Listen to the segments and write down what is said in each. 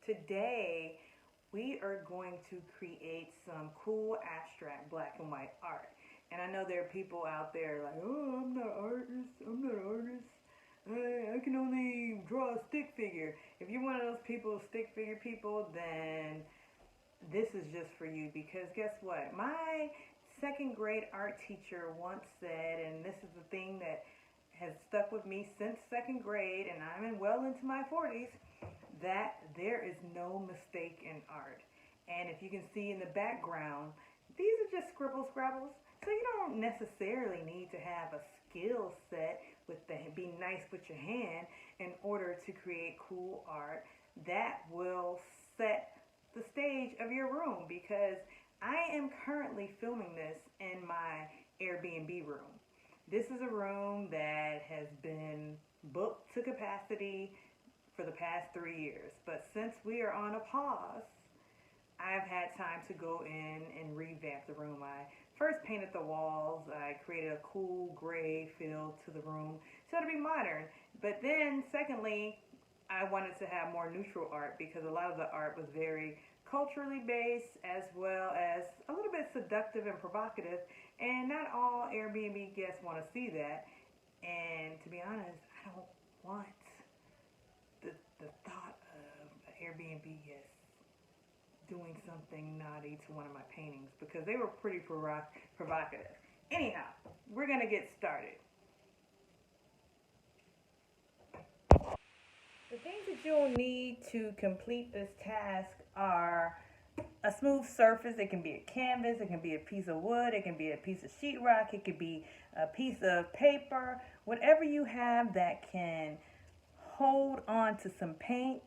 Today, we are going to create some cool abstract black and white art. And I know there are people out there like, oh, I'm not an artist. I'm not an artist. I can only draw a stick figure. If you're one of those people, stick figure people, then this is just for you because guess what? My second grade art teacher once said, and this is the thing that has stuck with me since second grade, and well into my 40s, that there is no mistake in art. And if you can see in the background, these are just scribble scrabbles. So you don't necessarily need to have a skill set with be nice with your hand in order to create cool art that will set the stage of your room, because I am currently filming this in my Airbnb room. This is a room that has been booked to capacity for the past 3 years. But since we are on a pause, I've had time to go in and revamp the room. I first painted the walls. I created a cool gray feel to the room so to be modern. But then secondly, I wanted to have more neutral art because a lot of the art was very culturally based as well as a little bit seductive and provocative. And not all Airbnb guests want to see that. And to be honest, I don't want the thought of an Airbnb guest doing something naughty to one of my paintings because they were pretty provocative. Anyhow, we're going to get started. The things that you'll need to complete this task are a smooth surface. It can be a canvas, it can be a piece of wood, it can be a piece of sheetrock, it could be a piece of paper, whatever you have that can hold on to some paint,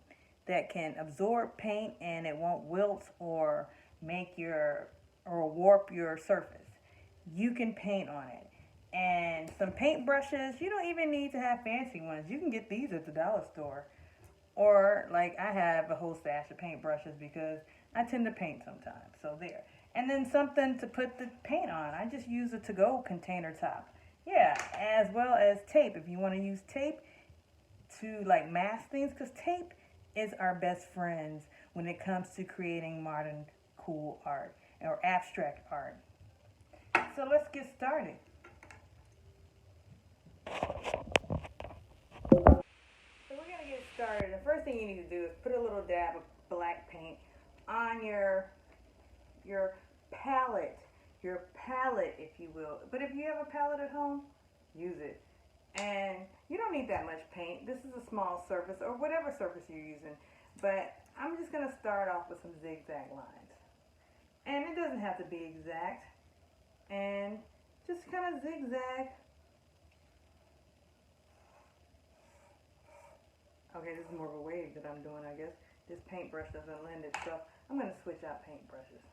that can absorb paint and it won't wilt or warp your surface. You can paint on it. And some paint brushes, you don't even need to have fancy ones. You can get these at the dollar store. Or like I have a whole stash of paint brushes because I tend to paint sometimes. So there. And then something to put the paint on. I just use a to-go container top. Yeah, as well as tape. If you want to use tape to like mask things, because tape is our best friends when it comes to creating modern cool art or abstract art. So let's get started. So we're going to get started. The first thing you need to do is put a little dab of black paint on your palette, if you will. But if you have a palette at home, use it. And you don't need that much paint. This is a small surface or whatever surface you're using. But I'm just going to start off with some zigzag lines. And it doesn't have to be exact. And just kind of zigzag. Okay, this is more of a wave that I'm doing, I guess. This paintbrush doesn't lend itself. I'm going to switch out paintbrushes.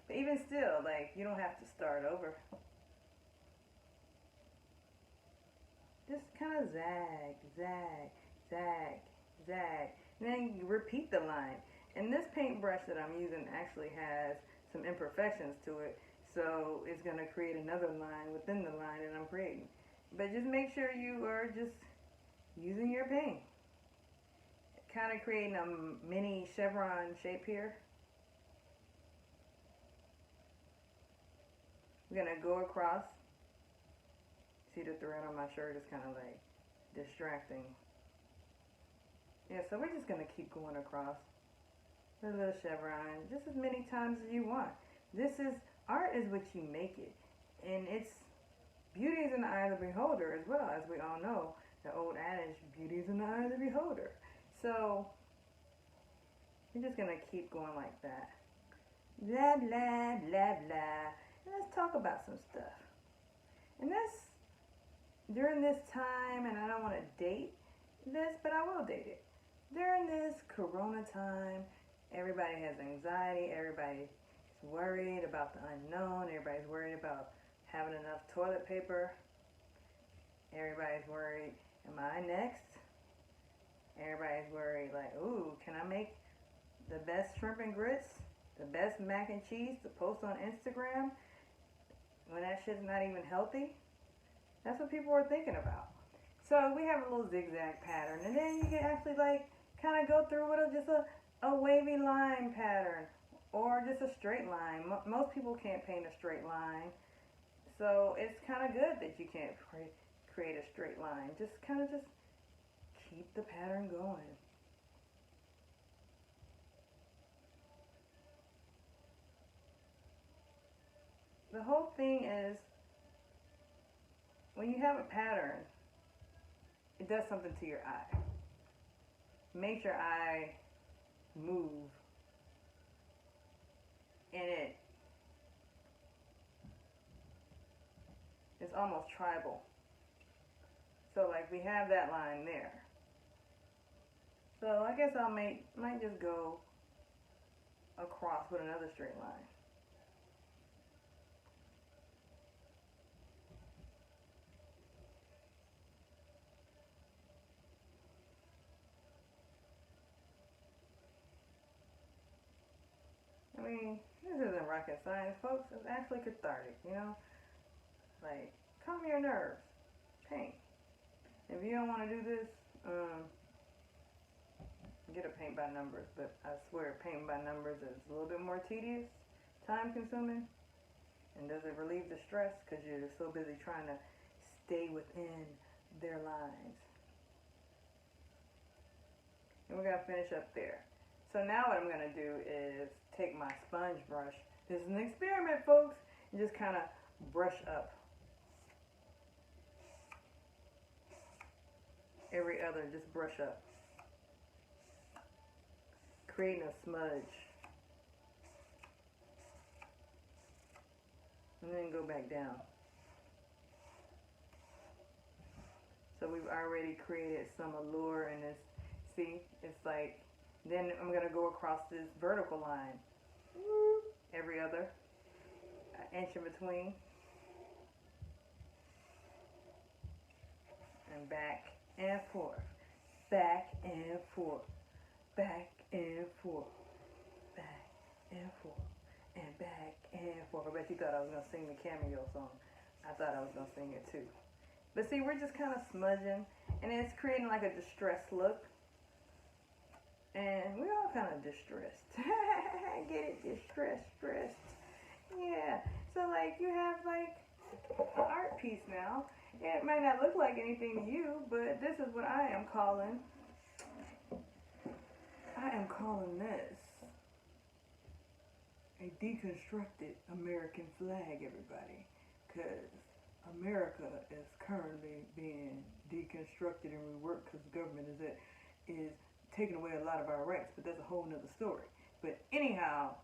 But even still, like, you don't have to start over. Just kind of zag, zag, zag, zag. And then you repeat the line. And this paintbrush that I'm using actually has some imperfections to it. So it's going to create another line within the line that I'm creating. But just make sure you are just using your paint. Kind of creating a mini chevron shape here. We're going to go across. See the thread on my shirt is kind of like distracting. Yeah, so we're just going to keep going across a little chevron just as many times as you want. Art is what you make it. And it's beauty is in the eye of the beholder as well, as we all know. The old adage, beauty is in the eye of the beholder. So you're just going to keep going like that. Blah, blah, blah, blah. And let's talk about some stuff. And that's during this time, and I don't want to date this, but I will date it. During this corona time, everybody has anxiety, everybody's worried about the unknown, everybody's worried about having enough toilet paper, everybody's worried, am I next? Everybody's worried like, ooh, can I make the best shrimp and grits, the best mac and cheese to post on Instagram when that shit's not even healthy? That's what people are thinking about. So we have a little zigzag pattern, and then you can actually like kind of go through with just a a wavy line pattern or just a straight line. Most people can't paint a straight line. So it's kind of good that you can't create a straight line. Just kind of just keep the pattern going. The whole thing is when you have a pattern, it does something to your eye. Makes your eye move, and it's almost tribal. So like we have that line there. So I guess I might just go across with another straight line. I mean, this isn't rocket science, folks. It's actually cathartic, you know? Like, calm your nerves. Paint. If you don't want to do this, get a paint by numbers. But I swear, painting by numbers is a little bit more tedious, time consuming, and doesn't relieve the stress because you're so busy trying to stay within their lines. And we're going to finish up there. So now what I'm going to do is take my sponge brush. This is an experiment, folks. And just kind of brush up. Every other, just brush up. Creating a smudge. And then go back down. So we've already created some allure in this. See, it's like, then I'm going to go across this vertical line. Every other inch in between. And back and forth. Back and forth. Back and forth. Back and forth. And back and forth. I bet you thought I was going to sing the Cameo song. I thought I was going to sing it too. But see, we're just kind of smudging. And it's creating like a distressed look. And we're all kind of distressed. Get it? Distressed, stressed. Yeah. So like you have like an art piece now. It might not look like anything to you, but this is what I am calling. I am calling this a deconstructed American flag, everybody. Because America is currently being deconstructed and reworked because the government is taking away a lot of our rights, but that's a whole nother story. But anyhow,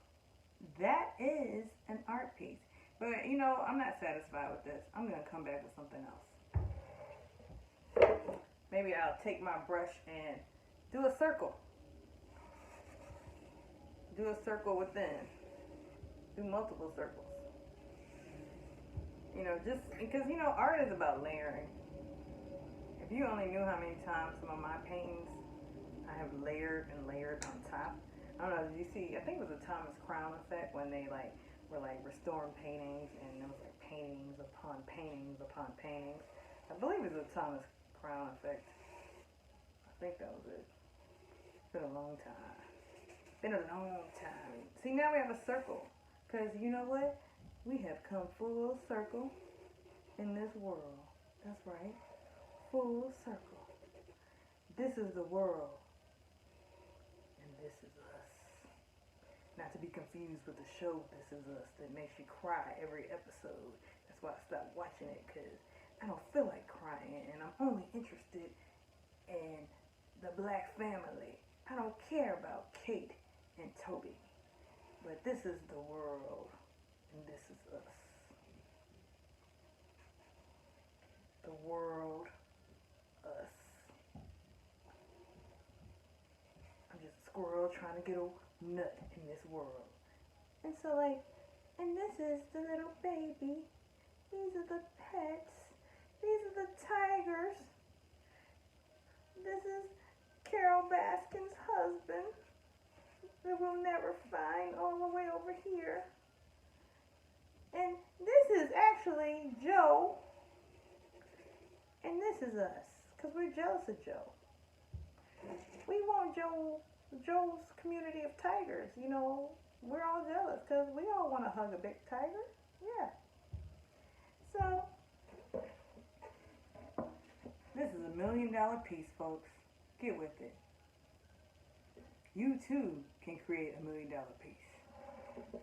that is an art piece. But you know, I'm not satisfied with this. I'm gonna come back with something else. Maybe I'll take my brush and do a circle. Do a circle within. Do multiple circles. You know, just because you know, art is about layering. If you only knew how many times some of my paintings I have layered and layered on top. I don't know, did you see, I think it was the Thomas Crown effect when they like were like restoring paintings and there was like paintings upon paintings upon paintings. I believe it was the Thomas Crown effect. I think that was it. It's been a long time. Been a long time. See, now we have a circle. Because you know what? We have come full circle in this world. That's right. Full circle. This is the world. This is us. Not to be confused with the show This Is Us that makes you cry every episode. That's why I stopped watching it, because I don't feel like crying and I'm only interested in the black family. I don't care about Kate and Toby. But this is the world and this is us. The world, us. Squirrel trying to get a nut in this world. And so like, and this is the little baby. These are the pets. These are the tigers. This is Carol Baskin's husband that we'll never find all the way over here. And this is actually Joe. And this is us. Because we're jealous of Joe. We want Joe Joe's community of tigers. You know, we're all jealous because we all want to hug a big tiger. Yeah. So, This is $1 million piece, folks. Get with it. You too can create $1 million piece.